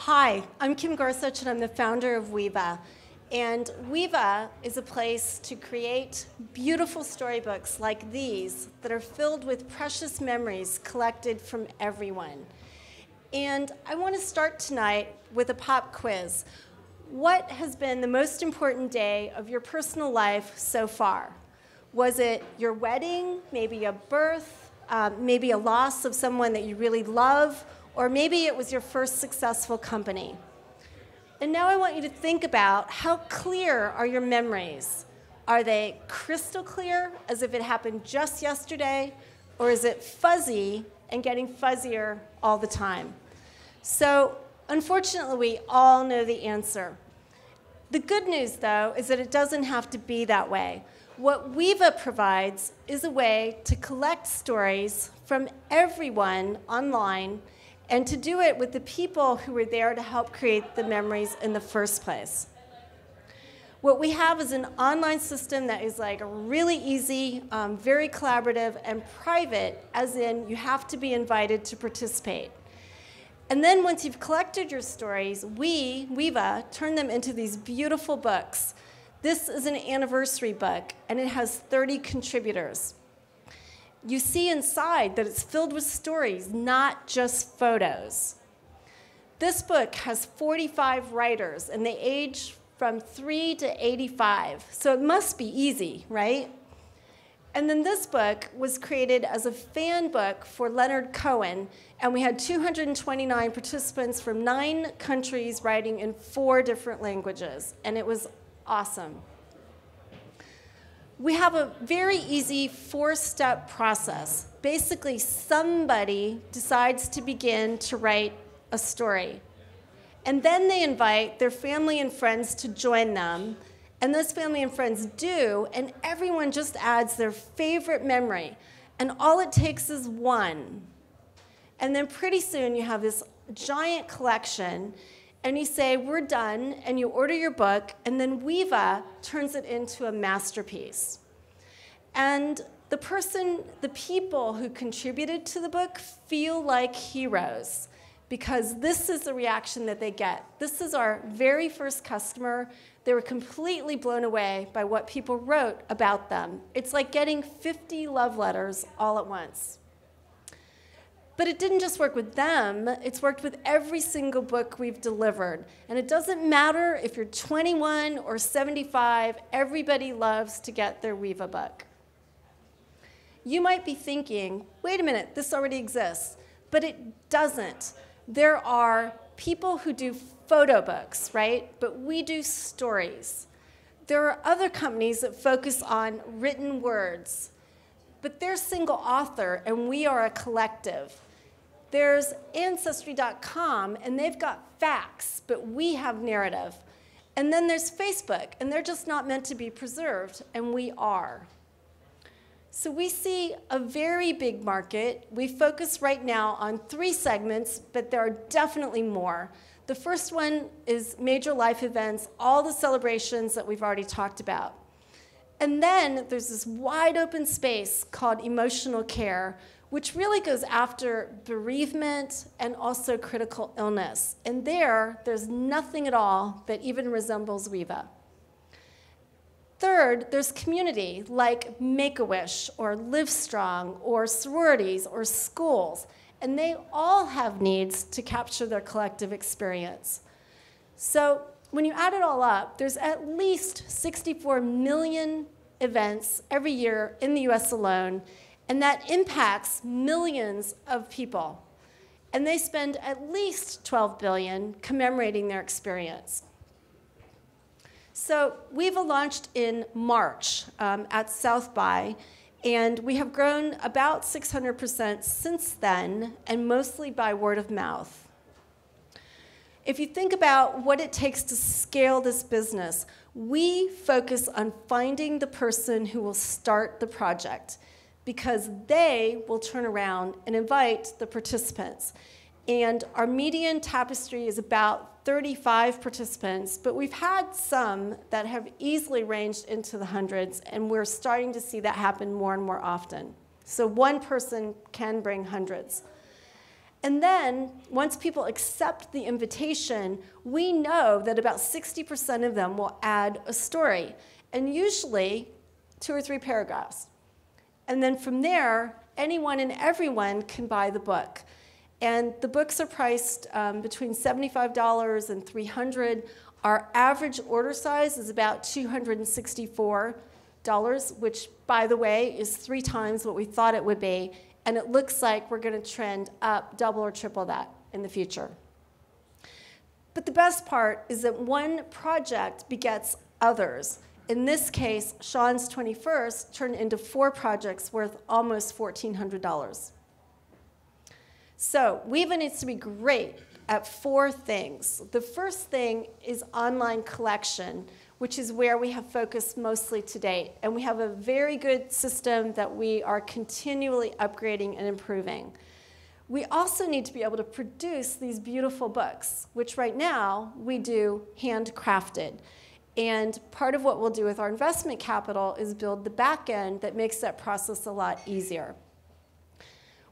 Hi, I'm Kim Gorsuch, and I'm the founder of Weeva. And Weeva is a place to create beautiful storybooks like these that are filled with precious memories collected from everyone. And I want to start tonight with a pop quiz. What has been the most important day of your personal life so far? Was it your wedding, maybe a birth, maybe a loss of someone that you really love, or maybe it was your first successful company? And now I want you to think about how clear are your memories. Are they crystal clear, as if it happened just yesterday, or is it fuzzy and getting fuzzier all the time? So unfortunately, we all know the answer. The good news, though, is that it doesn't have to be that way. What Weeva provides is a way to collect stories from everyone online and to do it with the people who were there to help create the memories in the first place. What we have is an online system that is like really easy, very collaborative, and private, as in you have to be invited to participate. And then once you've collected your stories, Weeva, turn them into these beautiful books. This is an anniversary book, and it has 30 contributors. You see inside that it's filled with stories, not just photos. This book has 45 writers, and they age from 3 to 85, so it must be easy, right? And then this book was created as a fan book for Leonard Cohen, and we had 229 participants from 9 countries writing in 4 different languages, and it was awesome. We have a very easy 4-step process. Basically, somebody decides to begin to write a story. And then they invite their family and friends to join them. And those family and friends do, and everyone just adds their favorite memory. And all it takes is one. And then pretty soon you have this giant collection, and you say, we're done, and you order your book, and then Weeva turns it into a masterpiece. And the people who contributed to the book feel like heroes, because this is the reaction that they get. This is our very first customer. They were completely blown away by what people wrote about them. It's like getting 50 love letters all at once. But it didn't just work with them, it's worked with every single book we've delivered. And it doesn't matter if you're 21 or 75, everybody loves to get their Weeva book. You might be thinking, wait a minute, this already exists. But it doesn't. There are people who do photo books, right? But we do stories. There are other companies that focus on written words. But they're single author, and we are a collective. There's Ancestry.com, and they've got facts, but we have narrative. And then there's Facebook, and they're just not meant to be preserved, and we are. So we see a very big market. We focus right now on 3 segments, but there are definitely more. The first one is major life events, all the celebrations that we've already talked about. And then there's this wide open space called emotional care, which really goes after bereavement and also critical illness. And there's nothing at all that even resembles Weeva. Third, there's community like Make-A-Wish or Livestrong or sororities or schools. And they all have needs to capture their collective experience. So when you add it all up, there's at least 64 million events every year in the US alone, and that impacts millions of people. And they spend at least $12 billion commemorating their experience. So Weeva launched in March at South by, and we have grown about 600% since then, and mostly by word of mouth. If you think about what it takes to scale this business, we focus on finding the person who will start the project, because they will turn around and invite the participants. And our median tapestry is about 35 participants, but we've had some that have easily ranged into the hundreds, and we're starting to see that happen more and more often. So one person can bring hundreds. And then, once people accept the invitation, we know that about 60% of them will add a story, and usually 2 or 3 paragraphs. And then from there, anyone and everyone can buy the book. And the books are priced between $75 and $300. Our average order size is about $264, which, by the way, is 3 times what we thought it would be. And it looks like we're going to trend up double or triple that in the future. But the best part is that one project begets others. In this case, Sean's 21st turned into 4 projects worth almost $1,400. So Weeva needs to be great at 4 things. The first thing is online collection, which is where we have focused mostly to date. And we have a very good system that we are continually upgrading and improving. We also need to be able to produce these beautiful books, which right now we do handcrafted. And part of what we'll do with our investment capital is build the back end that makes that process a lot easier.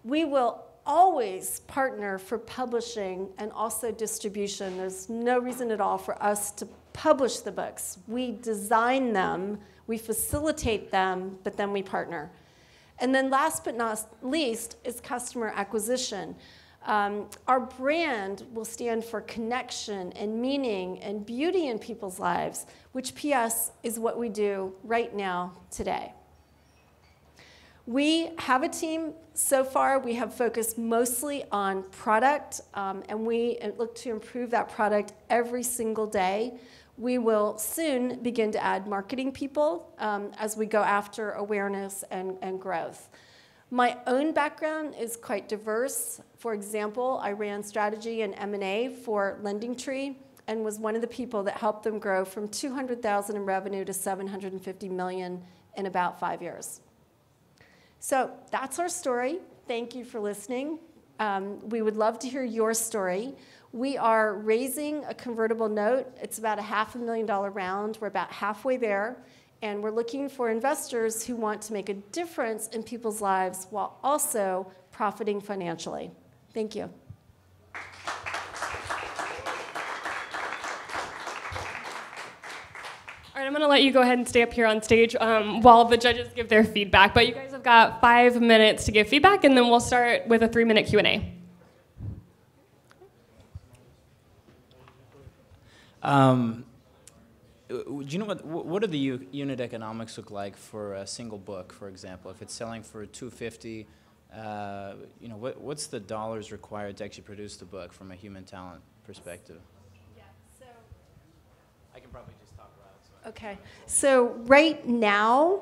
We will always partner for publishing and also distribution. There's no reason at all for us to publish the books. We design them, we facilitate them, but then we partner. And then last but not least is customer acquisition. Our brand will stand for connection and meaning and beauty in people's lives, which, P.S., is what we do right now today. We have a team. So far, we have focused mostly on product, and we look to improve that product every single day. We will soon begin to add marketing people as we go after awareness and growth. My own background is quite diverse. For example, I ran strategy and M&A for LendingTree and was one of the people that helped them grow from $200,000 in revenue to $750 million in about 5 years. So that's our story. Thank you for listening. We would love to hear your story. We are raising a convertible note. It's about a $500,000 round. We're about halfway there. And we're looking for investors who want to make a difference in people's lives while also profiting financially. Thank you. All right, I'm going to let you go ahead and stay up here on stage while the judges give their feedback. But you guys have got 5 minutes to give feedback, and then we'll start with a 3-minute Q&A. Do you know what do the unit economics look like for a single book, for example? If it's selling for $250, you know, what's the dollars required to actually produce the book from a human talent perspective? Yeah, so I can probably just talk about it. Okay, so right now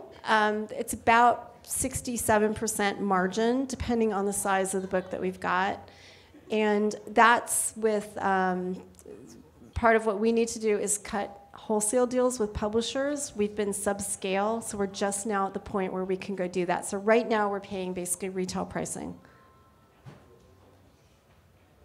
it's about 67% margin, depending on the size of the book that we've got, and that's with part of what we need to do is cut wholesale deals with publishers. We've been subscale, so we're just now at the point where we can go do that. So right now we're paying basically retail pricing.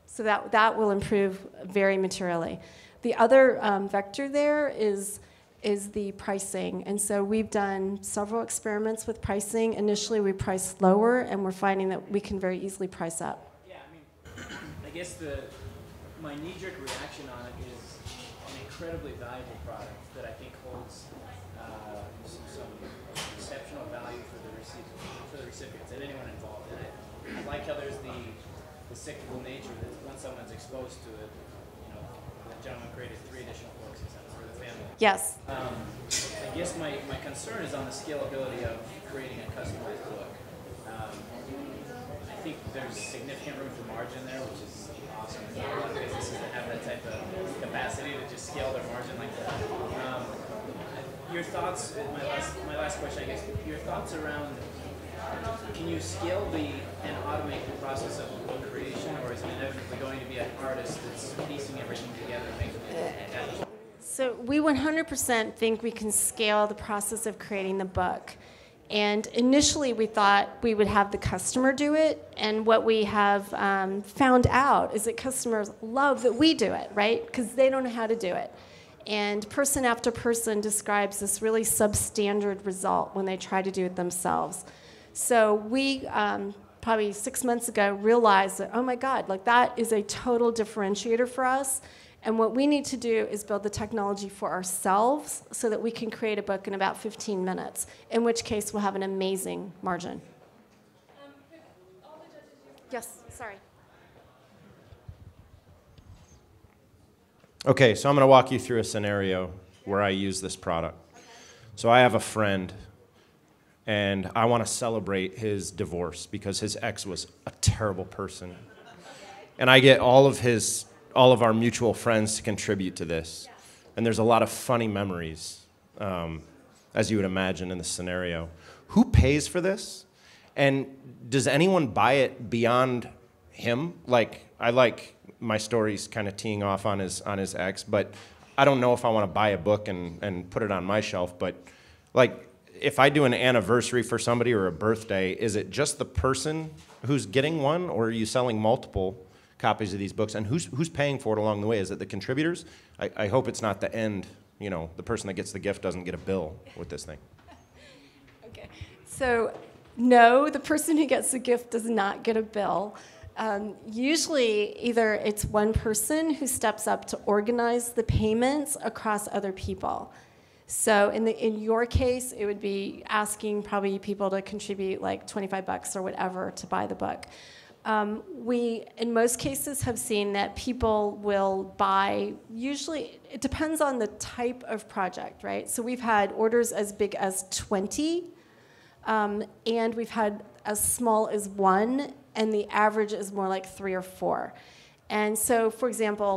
So that will improve very materially. The other vector there is the pricing. And so we've done several experiments with pricing. Initially we priced lower, and we're finding that we can very easily price up. Yeah, I mean, I guess my knee-jerk reaction on it is an incredibly valuable product that I think holds some exceptional value for the recipients and anyone involved in it. I like how there's the cyclical nature that once someone's exposed to it, you know, the gentleman created 3 additional books for the family. Yes. I guess my concern is on the scalability of creating a customized book. I think there's significant room for margin there, which is awesome. There's not a lot of businesses that have that type of capacity to just scale their margin like that. Your thoughts, my last question, I guess, your thoughts around, can you scale and automate the process of book creation, or is it inevitably going to be an artist that's piecing everything together and making it happen? So we 100% think we can scale the process of creating the book. And initially we thought we would have the customer do it, and what we have found out is that customers love that we do it, right? Because they don't know how to do it. And person after person describes this really substandard result when they try to do it themselves. So we probably 6 months ago, realized that, oh my God, like that is a total differentiator for us. And what we need to do is build the technology for ourselves so that we can create a book in about 15 minutes, in which case we'll have an amazing margin. Yes, sorry. Okay, so I'm going to walk you through a scenario where I use this product. So I have a friend, and I want to celebrate his divorce because his ex was a terrible person. And I get all of our mutual friends to contribute to this. And there's a lot of funny memories, as you would imagine in this scenario. Who pays for this? And does anyone buy it beyond him? Like, I like my stories kind of teeing off on his ex, but I don't know if I want to buy a book and put it on my shelf. But like, if I do an anniversary for somebody or a birthday, is it just the person who's getting one, or are you selling multiple copies of these books? And who's paying for it along the way? Is it the contributors? I hope it's not the end, the person that gets the gift doesn't get a bill with this thing. Okay, so no, the person who gets the gift does not get a bill. Usually, either it's one person who steps up to organize the payments across other people. So in your case, it would be asking probably people to contribute like $25 or whatever to buy the book. We, in most cases, have seen that people will buy, usually, it depends on the type of project, right? So we've had orders as big as 20, and we've had as small as 1, and the average is more like 3 or 4. And so, for example,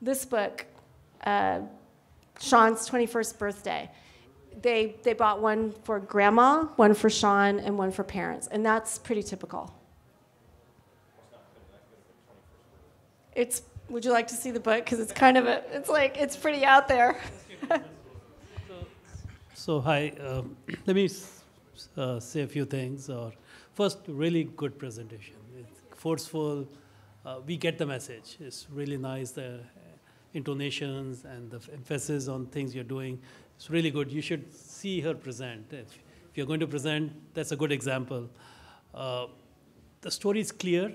this book, Sean's 21st birthday, they bought one for grandma, one for Sean, and one for parents, and that's pretty typical. Would you like to see the book? Because it's kind of it's pretty out there. So hi, let me say a few things. First, really good presentation. It's forceful. We get the message. It's really nice, the intonations and the emphasis on things you're doing. It's really good. You should see her present. If you're going to present, that's a good example. The story is clear.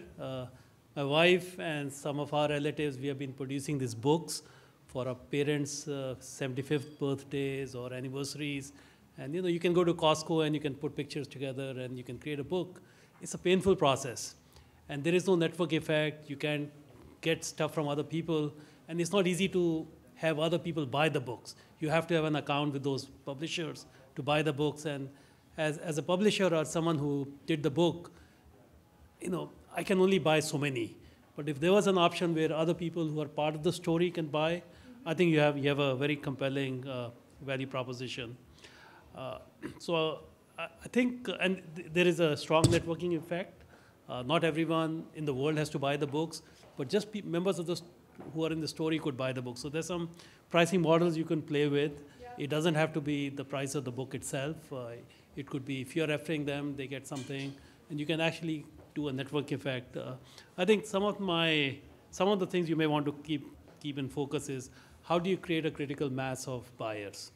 My wife and some of our relatives, we have been producing these books for our parents' 75th birthdays or anniversaries. And you can go to Costco and you can put pictures together and you can create a book. It's a painful process. And there is no network effect. You can't get stuff from other people. And it's not easy to have other people buy the books. You have to have an account with those publishers to buy the books. And as a publisher or someone who did the book, I can only buy so many. But if there was an option where other people who are part of the story can buy, I think you have a very compelling value proposition. So I think, and there is a strong networking effect. Not everyone in the world has to buy the books, but just members of who are in the story could buy the book. So there's some pricing models you can play with. Yeah. It doesn't have to be the price of the book itself. It could be if you're referring them, they get something, and you can actually do a network effect. I think some of the things you may want to keep in focus is how do you create a critical mass of buyers?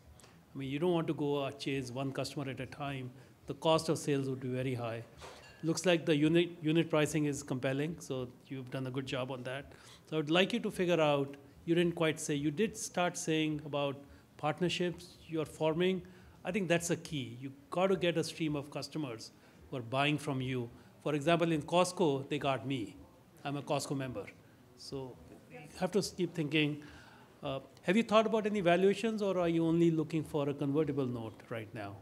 I mean, you don't want to go chase one customer at a time. The cost of sales would be very high. Looks like the unit pricing is compelling, so you've done a good job on that. So I would like you to figure out, you didn't quite say, you did start saying about partnerships you're forming. I think that's a key. You got to get a stream of customers who are buying from you. For example, in Costco, they got me. I'm a Costco member. So you have to keep thinking, have you thought about any valuations, or are you only looking for a convertible note right now?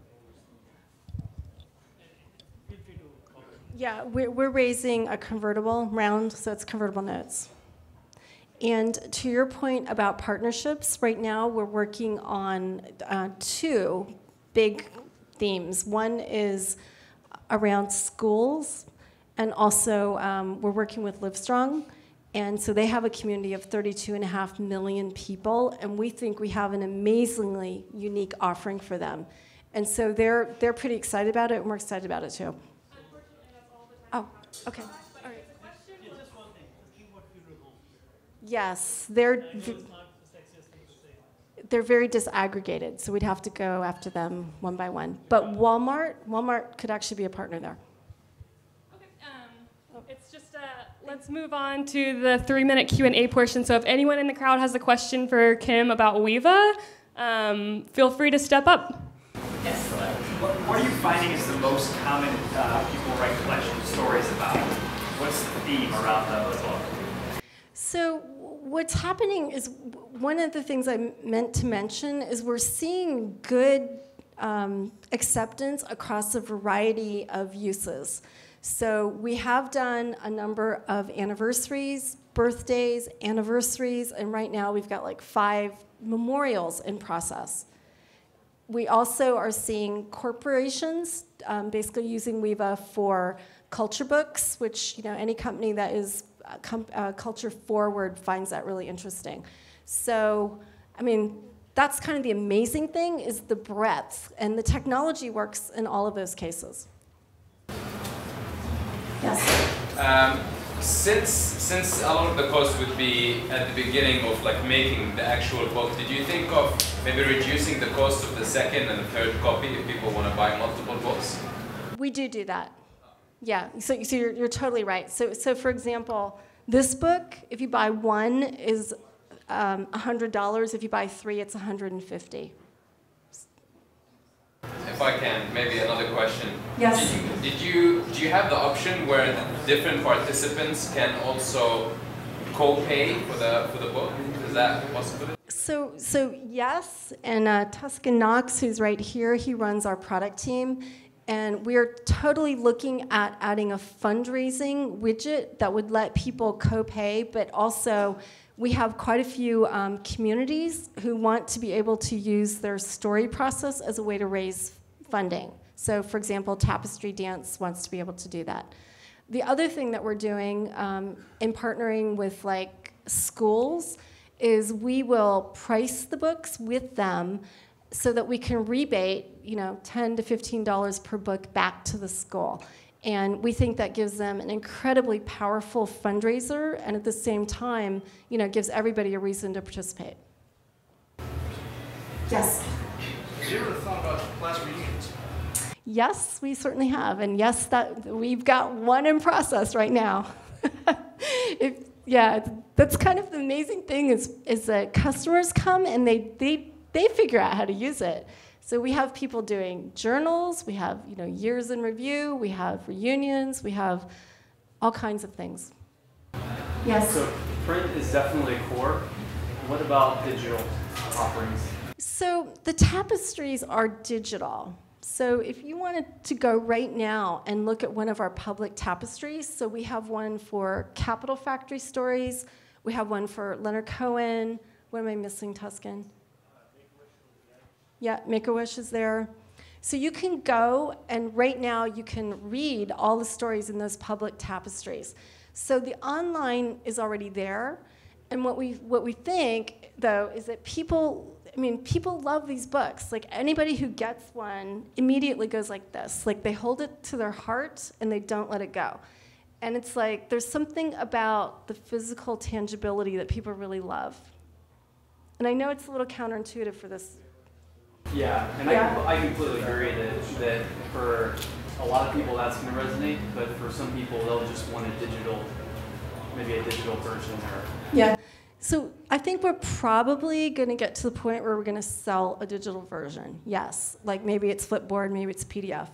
Yeah, we're raising a convertible round, so it's convertible notes. And to your point about partnerships, right now we're working on 2 big themes. One is around schools, and also we're working with Livestrong. And so they have a community of 32.5 million people, and we think we have an amazingly unique offering for them. And so they're pretty excited about it, and we're excited about it too. Oh, okay. All right. Yes, they're very disaggregated, so we'd have to go after them one by one. But Walmart could actually be a partner there. It's just, let's move on to the 3-minute Q&A portion. So if anyone in the crowd has a question for Kim about Weeva, feel free to step up. Yes. What are you finding is the most common people write collection stories about? What's the theme around the book? So what's happening is, one of the things I meant to mention is we're seeing good acceptance across a variety of uses. So we have done a number of anniversaries, birthdays, anniversaries, and right now we've got like 5 memorials in process. We also are seeing corporations basically using Weeva for culture books, which, you know, any company that is culture forward finds that really interesting. So, I mean, that's kind of the amazing thing, is the breadth, and the technology works in all of those cases. Yes. Since a lot of the cost would be at the beginning of like making the actual book, did you think of maybe reducing the cost of the second and the third copy if people want to buy multiple books? We do that. Yeah, so you're totally right. So for example, this book, if you buy one, is $100. If you buy 3, it's $150. If I can, maybe another question. Yes. Do you have the option where the different participants can also co-pay for the book? Is that possible? So yes, and Tuscan Knox, who's right here, he runs our product team. And we're totally looking at adding a fundraising widget that would let people co-pay, but also we have quite a few communities who want to be able to use their story process as a way to raise funding. So for example, Tapestry Dance wants to be able to do that. The other thing that we're doing in partnering with like schools is we will price the books with them so that we can rebate, you know, $10 to $15 per book back to the school. And we think that gives them an incredibly powerful fundraiser, and at the same time, you know, gives everybody a reason to participate. Yes? Have you ever thought about class reunions? Yes, we certainly have. And yes, that we've got one in process right now. Yeah, that's kind of the amazing thing is that customers come and they figure out how to use it. So we have people doing journals, we have, you know, years in review, we have reunions, we have all kinds of things. Yes? So print is definitely core. What about digital offerings? So the tapestries are digital. So if you wanted to go right now and look at one of our public tapestries, so we have one for Capital Factory Stories, we have one for Leonard Cohen. What am I missing, Tuscan? Yeah, Make-A-Wish is there. So you can go, and right now you can read all the stories in those public tapestries. So the online is already there, and what we think, though, is that people love these books. Like, anybody who gets one immediately goes like this. Like, they hold it to their heart, and they don't let it go. And it's like, there's something about the physical tangibility that people really love. And I know it's a little counterintuitive for this. Yeah, and yeah. I completely agree that for a lot of people that's going to resonate, but for some people they'll just want maybe a digital version. Or yeah. So I think we're probably going to get to the point where we're going to sell a digital version. Yes, like maybe it's Flipboard, maybe it's PDF.